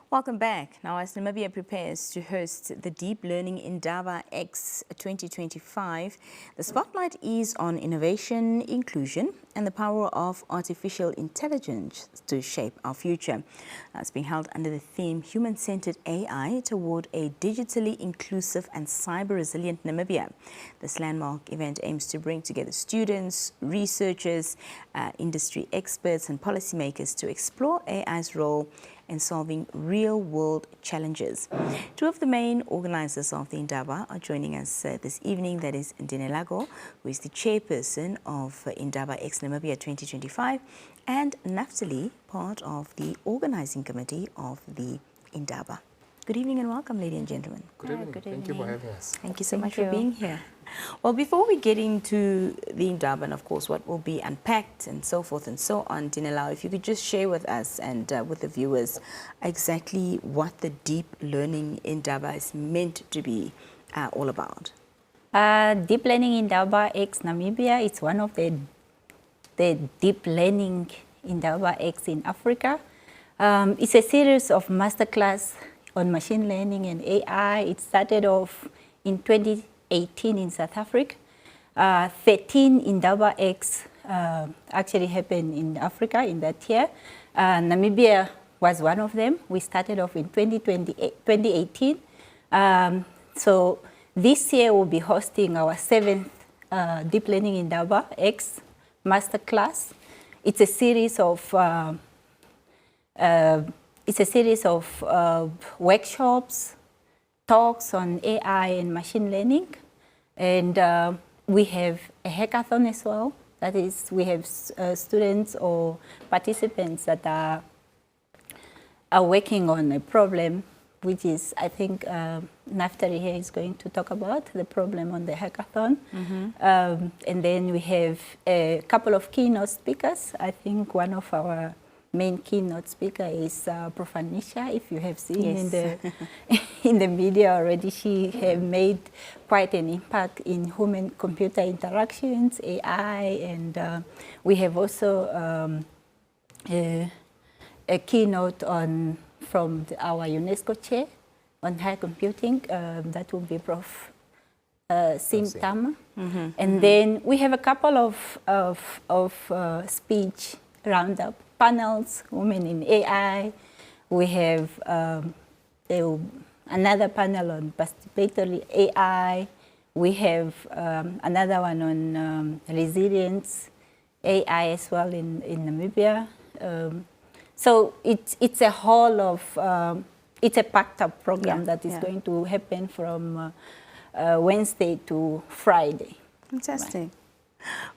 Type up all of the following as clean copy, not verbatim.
Welcome back. Now, as Namibia prepares to host the Deep Learning Indaba X 2025, the spotlight is on innovation, inclusion, and the power of artificial intelligence to shape our future. It's being held under the theme Human-Centered AI Toward a Digitally Inclusive and Cyber-Resilient Namibia. This landmark event aims to bring together students, researchers, industry experts, and policymakers to explore AI's role in solving real-world challenges. Two of the main organizers of the Indaba are joining us this evening. That is Ndinelago, who is the chairperson of Indaba X Namibia 2025, and Naftali, part of the organizing committee of the Indaba. Good evening and welcome, ladies and gentlemen. Good evening. Thank you for having us. Thank you so much for being here. Well, before we get into the Indaba and, of course, what will be unpacked and so forth and so on, Ndinelago, if you could just share with us and with the viewers exactly what the Deep Learning Indaba is meant to be all about. Deep Learning Indaba X Namibia, it's one of the Deep Learning Indaba X in Africa. It's a series of masterclass on machine learning and AI. It started off in 2018 in South Africa. 13 Indaba X actually happened in Africa in that year. Namibia was one of them. We started off in 2018. So this year we'll be hosting our 7th Deep Learning Indaba X masterclass. It's a series of workshops, talks on AI and machine learning, and we have a hackathon as well. That is, we have students or participants that are working on a problem, which is, I think, Naftali here is going to talk about the problem on the hackathon. And then we have a couple of keynote speakers. I think one of our main keynote speaker is Prof. Nisha. If you have seen in the media already, she have made quite an impact in human-computer interactions, AI, and we have also a keynote from our UNESCO chair on high computing. That will be Prof. Sim Tama. And then we have a couple of speech roundup panels, Women in AI. We have another panel on participatory AI. We have another one on resilience AI as well in Namibia. So it's a whole of, it's a packed up program that is going to happen from Wednesday to Friday. Fantastic. Right.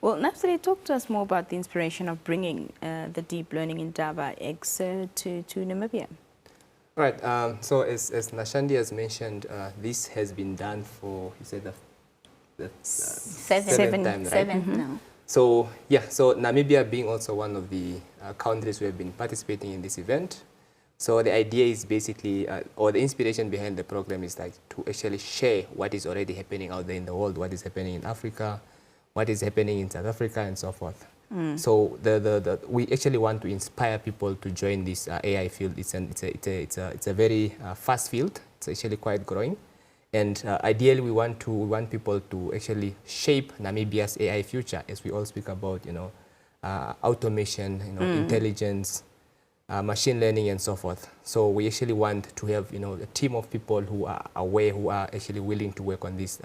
Well, Naftali, talk to us more about the inspiration of bringing the Deep Learning Indaba X to Namibia. Right. So as Nashandi has mentioned, this has been done for, you said, the seventh time, right? Seventh now. So yeah, so Namibia being also one of the countries who have been participating in this event. So the idea is basically, or the inspiration behind the program is like to actually share what is already happening out there in the world, what is happening in Africa, what is happening in South Africa, and so forth. So we actually want to inspire people to join this AI field. It's a very fast field. It's actually quite growing, and ideally we want people to actually shape Namibia's AI future, as we all speak about, automation, intelligence, machine learning, and so forth. So we actually want to have a team of people who are aware, who are actually willing to work on this.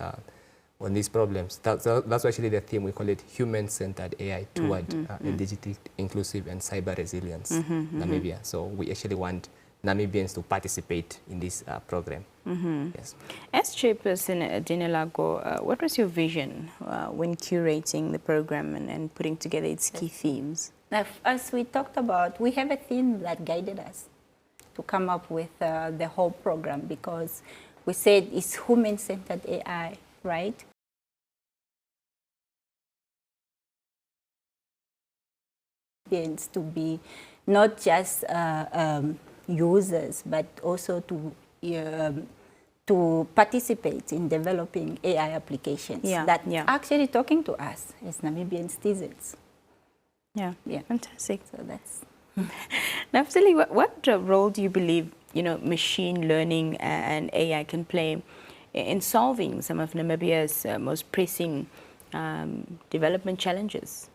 On these problems. That's actually the theme. We call it human-centered AI toward a digitally inclusive and cyber resilience Namibia. So we actually want Namibians to participate in this program. Yes. As Chairperson Ndinelago, what was your vision when curating the program and putting together its key themes? Now, as we talked about, we have a theme that guided us to come up with the whole program, because we said it's human-centered AI, right? To be not just users, but also to participate in developing AI applications that actually talking to us as Namibian citizens. Yeah, fantastic. So that's Naftali, what role do you believe machine learning and AI can play in solving some of Namibia's most pressing development challenges?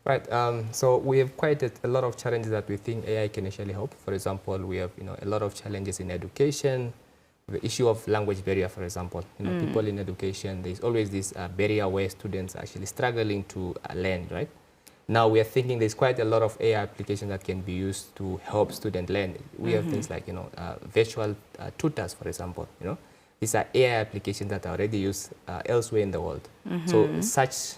Right. So we have quite a lot of challenges that we think AI can actually help. For example, we have a lot of challenges in education. The issue of language barrier, for example, people in education, there's always this barrier where students are actually struggling to learn, right? Now we are thinking there's quite a lot of AI applications that can be used to help students learn. We have things like, virtual tutors, for example, These are AI applications that are already used elsewhere in the world. So such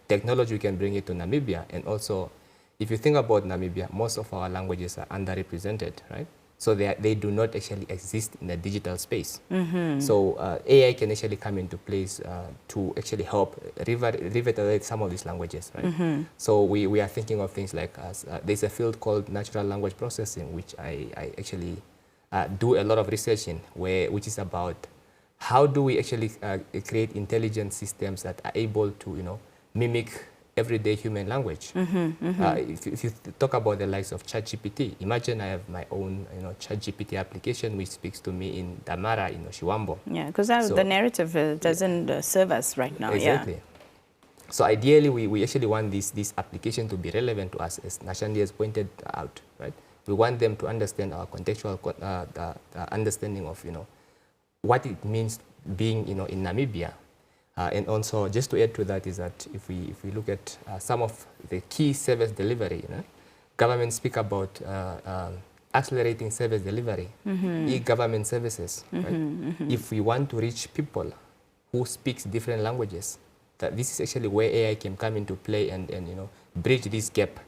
technology, we can bring it to Namibia. And also, if you think about Namibia, most of our languages are underrepresented, right? So they do not actually exist in the digital space. So AI can actually come into place to actually help revitalize some of these languages, right? So we are thinking of things like, there's a field called natural language processing, which I actually do a lot of research in, which is about how do we actually create intelligent systems that are able to, mimic everyday human language. If you talk about the likes of ChatGPT, imagine I have my own ChatGPT application which speaks to me in Damara, Shiwambo. Yeah, because the narrative doesn't serve us right now. Exactly. Yeah. So ideally, we actually want this application to be relevant to us, as Nashandi has pointed out, right? We want them to understand our contextual understanding of what it means being in Namibia. And also, just to add to that, is that if we look at some of the key service delivery, governments speak about accelerating service delivery, e-government services. Right? If we want to reach people who speak different languages, that this is actually where AI can come into play and bridge this gap.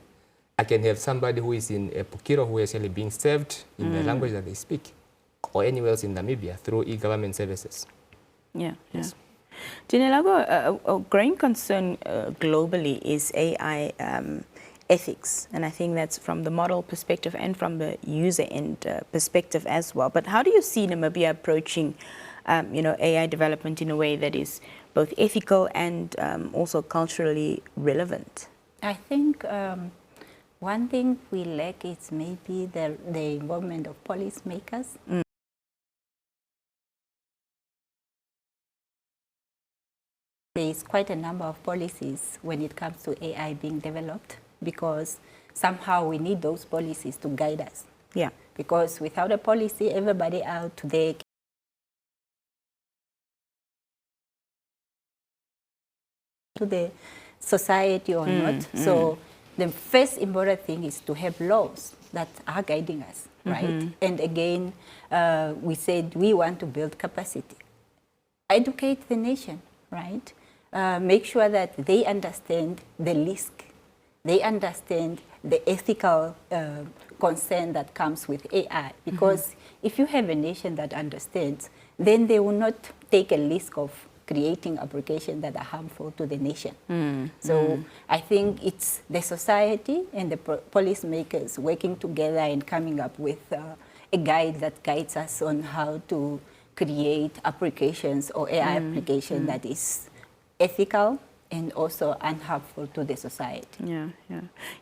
I can have somebody who is in Pukiro who is actually being served in the language that they speak, or anywhere else in Namibia through e-government services. Yeah. Yes. Ndinelago, a growing concern globally is AI ethics, and I think that's from the model perspective and from the user end perspective as well. But how do you see Namibia approaching, AI development in a way that is both ethical and also culturally relevant? I think one thing we lack is maybe the involvement of policymakers. There is quite a number of policies when it comes to AI being developed, because somehow we need those policies to guide us. Yeah. Because without a policy, everybody out there to the society or not. So the first important thing is to have laws that are guiding us, right? And again, we said we want to build capacity. Educate the nation, right? Make sure that they understand the risk, they understand the ethical concern that comes with AI. Because if you have a nation that understands, then they will not take a risk of creating applications that are harmful to the nation. So I think it's the society and the policymakers working together and coming up with a guide that guides us on how to create applications or AI application that is ethical and also unharmful to the society. Yeah.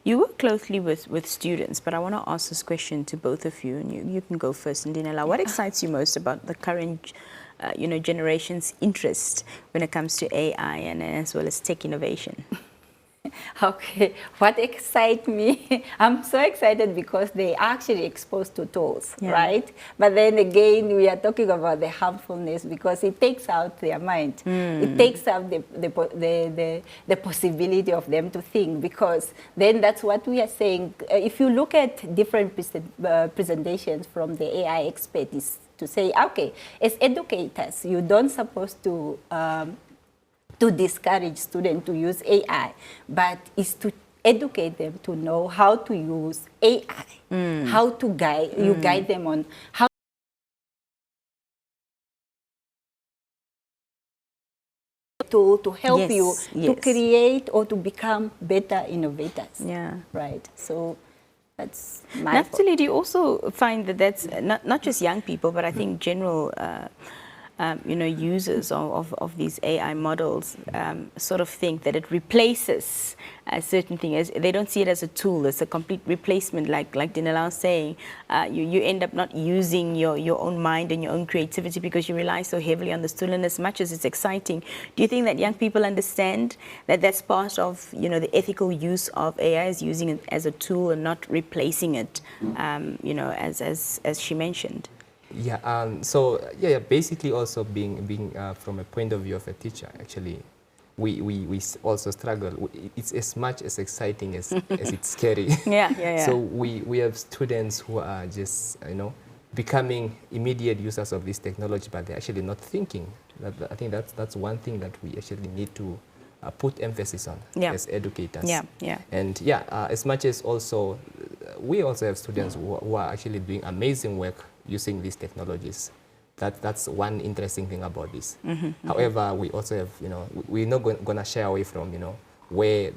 You work closely with students, but I want to ask this question to both of you, and you can go first, Ndinela. What excites you most about the current generation's interest when it comes to AI and as well as tech innovation? Okay, what excites me? I'm so excited because they are actually exposed to tools, right? But then again, we are talking about the harmfulness because it takes out their mind. It takes out the possibility of them to think, because then that's what we are saying. If you look at different presentations from the AI experts, to say, okay, as educators, you don't supposed to discourage students to use AI, but is to educate them to know how to use AI, how to guide, you guide them on how to help you to create or to become better innovators. Yeah. Right. So that's my Naftali, do you also find that that's not just young people, but I think general users of these AI models sort of think that it replaces certain things. They don't see it as a tool. It's a complete replacement, like Ndinelago was saying. You end up not using your own mind and your own creativity because you rely so heavily on this tool. And as much as it's exciting, do you think that young people understand that that's part of the ethical use of AI, is using it as a tool and not replacing it, as she mentioned? Yeah, basically also being from a point of view of a teacher, actually, we also struggle. It's as much as exciting as it's scary. Yeah. So we have students who are just, becoming immediate users of this technology, but they're actually not thinking. I think that's one thing that we actually need to put emphasis on as educators. And as much as also, we also have students who are actually doing amazing work using these technologies. That's one interesting thing about this. However, we also have, we're not going to shy away from, where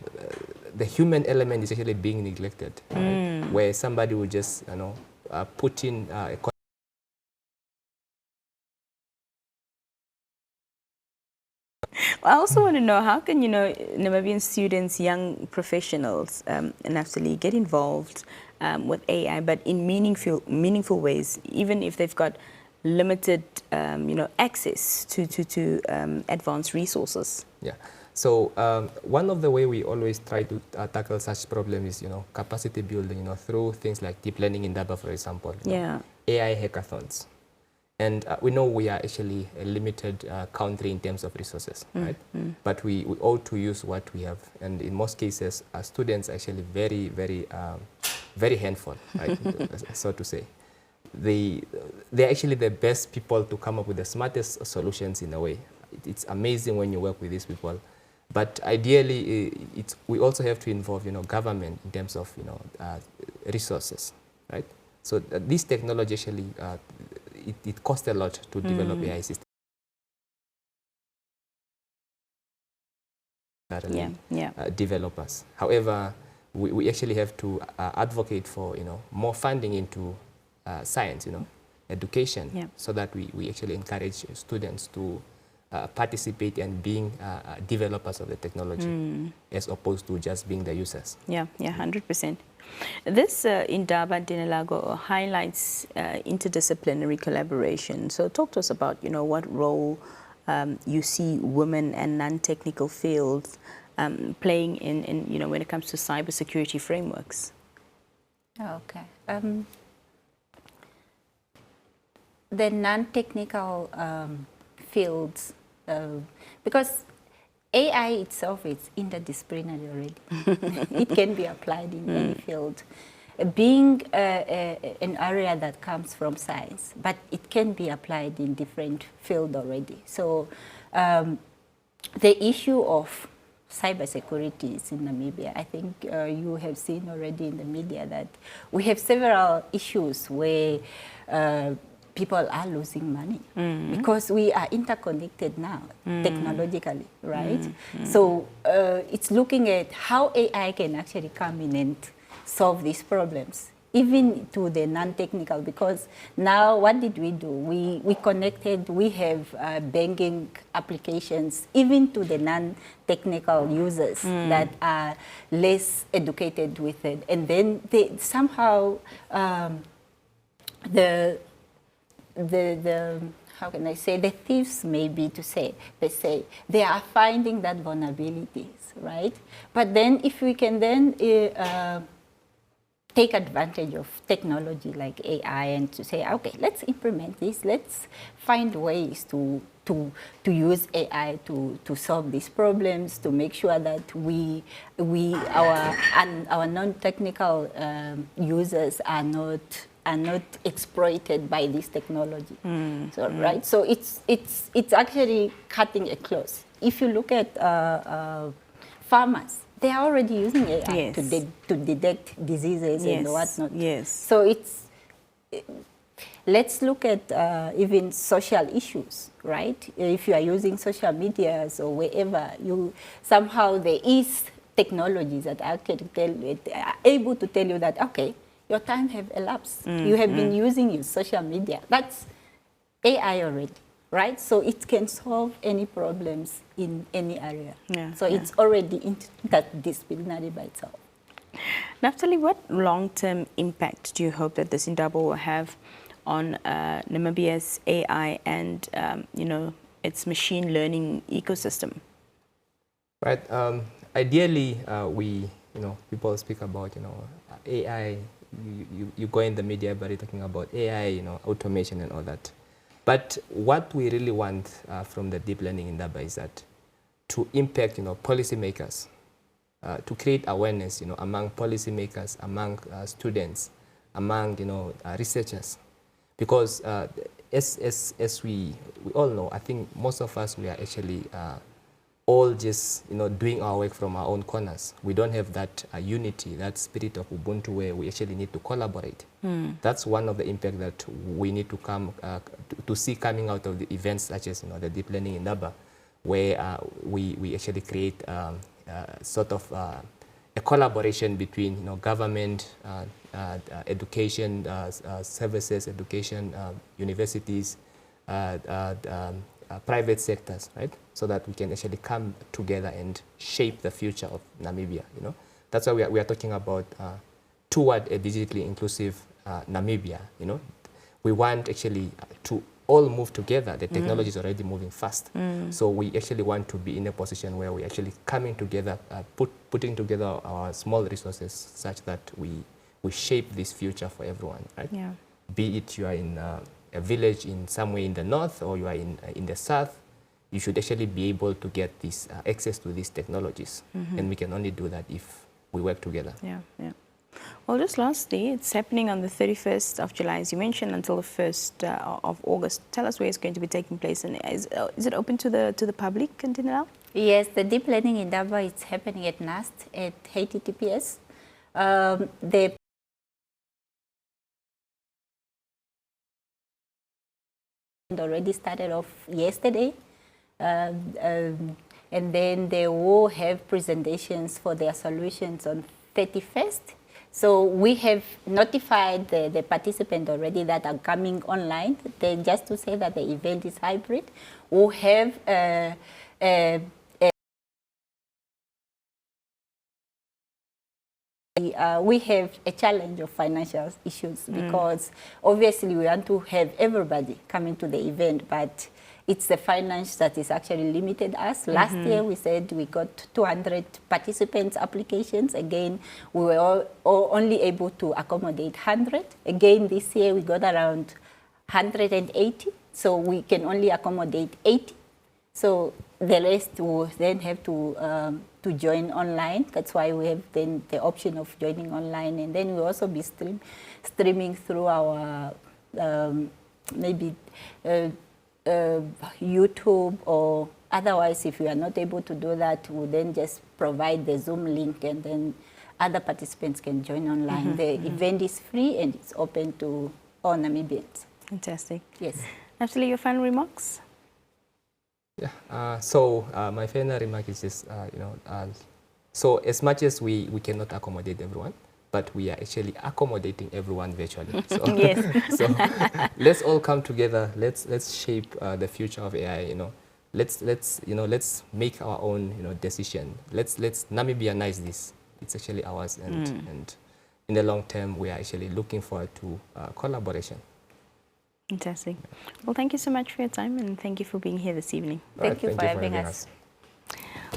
the human element is actually being neglected, right? Where somebody will just, put in a I also want to know, how can, Namibian students, young professionals, Naftali, get involved with AI, but in meaningful ways, even if they've got limited, access to advanced resources? Yeah. So one of the way we always try to tackle such problems is, capacity building, through things like Deep Learning Indaba, for example. AI hackathons. And we know we are actually a limited country in terms of resources, right? But we ought to use what we have. And in most cases, our students are actually very, very, very handful, right? So to say. They're actually the best people to come up with the smartest solutions in a way. It's amazing when you work with these people. But ideally, we also have to involve, government in terms of, resources, right? So this technology actually, it costs a lot to develop AI systems. Developers. However, we actually have to advocate for, more funding into science, education, so that we actually encourage students to participate and being developers of the technology, as opposed to just being the users. 100%. This Indaba Ndinelago highlights interdisciplinary collaboration. So talk to us about, what role you see women and non-technical fields playing in when it comes to cybersecurity frameworks. Okay. The non-technical fields, because AI itself is interdisciplinary already. It can be applied in any field. Being an area that comes from science, but it can be applied in different fields already. So the issue of cybersecurity is in Namibia. I think you have seen already in the media that we have several issues where people are losing money because we are interconnected now technologically, right? So it's looking at how AI can actually come in and solve these problems, even to the non-technical, because now what did we do? We connected, we have banking applications, even to the non-technical users that are less educated with it. And then they somehow, how can I say, the thieves maybe to say, they say, they are finding that vulnerabilities, right? But then if we can then take advantage of technology like AI and to say, okay, let's implement this, let's find ways to use AI to solve these problems, to make sure that our non-technical users are not exploited by this technology. Right? So it's actually cutting it close. If you look at farmers, they are already using AI to detect diseases and whatnot. So let's look at even social issues, right? If you are using social medias or wherever, somehow there is technologies that actually are able to tell you that, okay, your time have elapsed. You have been using your social media. That's AI already. right? So it can solve any problems in any area. Yeah, So it's already interdisciplinary by itself. Naftali, what long-term impact do you hope that this Indaba will have on Namibia's AI and, its machine learning ecosystem? Right. Ideally, people speak about, AI. You go in the media, everybody talking about AI, automation and all that. But what we really want from the Deep Learning Indaba is that to impact, policymakers, to create awareness, among policymakers, among students, among, researchers. Because as we all know, I think most of us, we are actually all just, doing our work from our own corners. We don't have that unity, that spirit of Ubuntu where we actually need to collaborate. That's one of the impact that we need to come to see coming out of the events such as, the Deep Learning Indaba, where we actually create sort of a collaboration between, government, education services, education, universities, private sectors, right? So that we can actually come together and shape the future of Namibia. That's why we are talking about toward a digitally inclusive Namibia. We want actually to all move together. The technology is already moving fast, so we actually want to be in a position where we actually coming together, putting together our small resources such that we shape this future for everyone, right? Yeah. Be it you are in a village in somewhere in the north or you are in the south, you should actually be able to get this access to these technologies. And we can only do that if we work together. Yeah, yeah. Well, just lastly, it's happening on the 31st of July, as you mentioned, until the 1st of August. Tell us where it's going to be taking place, and is it open to the public, Ndinelago? Yes, the Deep Learning Indaba is happening at NAST at HTTPS. The already started off yesterday, and then they will have presentations for their solutions on 31st. So we have notified the participants already that are coming online. Then just to say that the event is hybrid, we'll have we have a challenge of financial issues because obviously we want to have everybody coming to the event, but it's the finance that is actually limited us. Last year we said we got 200 participants applications. Again, we were all only able to accommodate 100. Again, this year we got around 180, so we can only accommodate 80. So the rest will then have to join online. That's why we have then the option of joining online, and then we'll also be streaming through our maybe YouTube, or otherwise if you are not able to do that, we'll then just provide the Zoom link and then other participants can join online. The event is free and it's open to all Namibians. Fantastic. Yes. Naftali, your final remarks? Yeah. So my final remark is just, so as much as we cannot accommodate everyone, but we are actually accommodating everyone virtually. So, Yes. So let's all come together. Let's shape the future of AI. Let's make our own decision. Let's Namibianize this. It's actually ours, and in the long term, we are actually looking forward to collaboration. Fantastic. Well, thank you so much for your time, and thank you for being here this evening. Thank you for having us.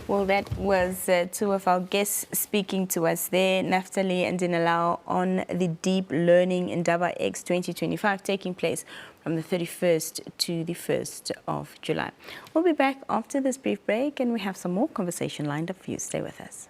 Well, that was two of our guests speaking to us there, Naftali and Ndinelago, on the Deep Learning Indaba X 2025 taking place from the 31st to the 1st of July. We'll be back after this brief break, and we have some more conversation lined up for you. Stay with us.